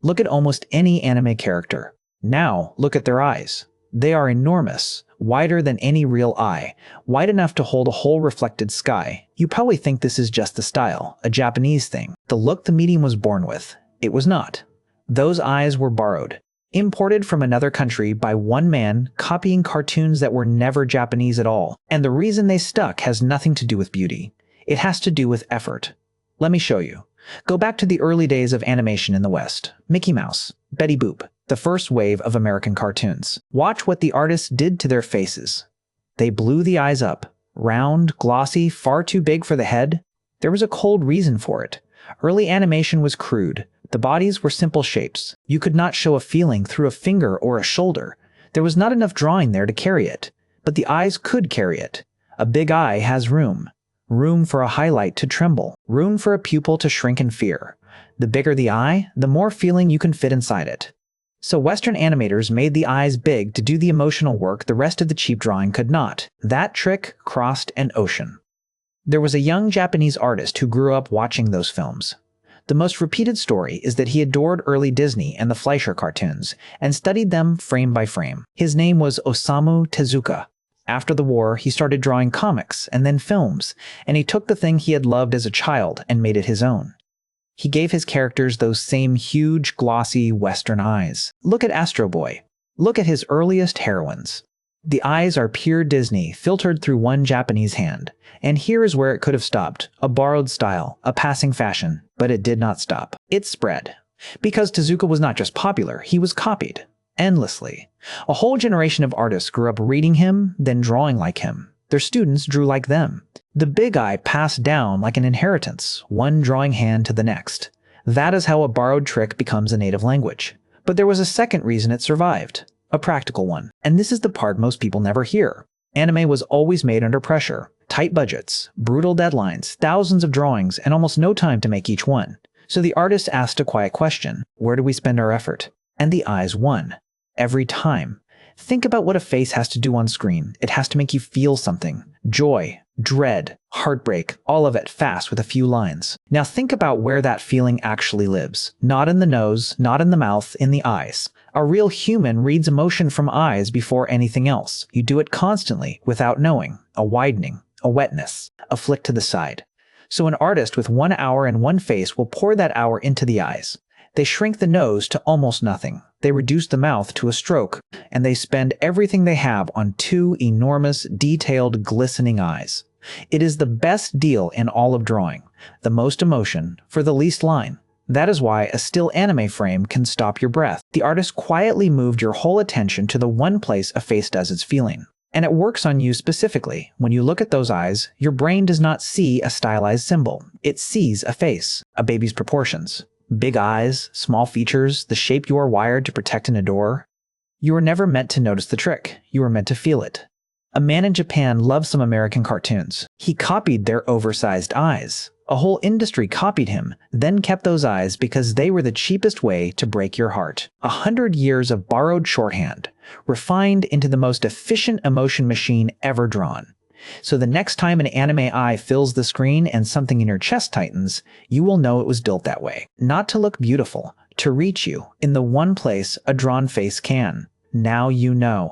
Look at almost any anime character. Now, look at their eyes. They are enormous, wider than any real eye, wide enough to hold a whole reflected sky. You probably think this is just the style, a Japanese thing, the look the medium was born with. It was not. Those eyes were borrowed, imported from another country by one man copying cartoons that were never Japanese at all. And the reason they stuck has nothing to do with beauty. It has to do with effort. Let me show you. Go back to the early days of animation in the West. Mickey Mouse, Betty Boop, the first wave of American cartoons. Watch what the artists did to their faces. They blew the eyes up. Round, glossy, far too big for the head. There was a cold reason for it. Early animation was crude. The bodies were simple shapes. You could not show a feeling through a finger or a shoulder. There was not enough drawing there to carry it. But the eyes could carry it. A big eye has room. Room for a highlight to tremble. Room for a pupil to shrink in fear. The bigger the eye, the more feeling you can fit inside it. So Western animators made the eyes big to do the emotional work the rest of the cheap drawing could not. That trick crossed an ocean. There was a young Japanese artist who grew up watching those films. The most repeated story is that he adored early Disney and the Fleischer cartoons, and studied them frame by frame. His name was Osamu Tezuka. After the war, he started drawing comics and then films, and he took the thing he had loved as a child and made it his own. He gave his characters those same huge, glossy Western eyes. Look at Astro Boy. Look at his earliest heroines. The eyes are pure Disney, filtered through one Japanese hand. And here is where it could have stopped. A borrowed style, a passing fashion. But it did not stop. It spread. Because Tezuka was not just popular, he was copied. Endlessly. A whole generation of artists grew up reading him, then drawing like him. Their students drew like them. The big eye passed down like an inheritance, one drawing hand to the next. That is how a borrowed trick becomes a native language. But there was a second reason it survived. A practical one. And this is the part most people never hear. Anime was always made under pressure. Tight budgets, brutal deadlines, thousands of drawings, and almost no time to make each one. So the artist asked a quiet question. Where do we spend our effort? And the eyes won. Every time. Think about what a face has to do on screen. It has to make you feel something. Joy, dread, heartbreak, all of it fast with a few lines. Now think about where that feeling actually lives. Not in the nose, not in the mouth, in the eyes. A real human reads emotion from eyes before anything else. You do it constantly, without knowing. A widening, a wetness, a flick to the side. So an artist with 1 hour and one face will pour that hour into the eyes. They shrink the nose to almost nothing. They reduce the mouth to a stroke, and they spend everything they have on 2 enormous, detailed, glistening eyes. It is the best deal in all of drawing. The most emotion for the least line. That is why a still anime frame can stop your breath. The artist quietly moved your whole attention to the one place a face does its feeling. And it works on you specifically. When you look at those eyes, your brain does not see a stylized symbol. It sees a face, a baby's proportions. Big eyes, small features, the shape you are wired to protect and adore. You were never meant to notice the trick. You were meant to feel it. A man in Japan loved some American cartoons. He copied their oversized eyes. A whole industry copied him, then kept those eyes because they were the cheapest way to break your heart. 100 years of borrowed shorthand, refined into the most efficient emotion machine ever drawn. So the next time an anime eye fills the screen and something in your chest tightens, you will know it was built that way. Not to look beautiful, to reach you in the one place a drawn face can. Now you know.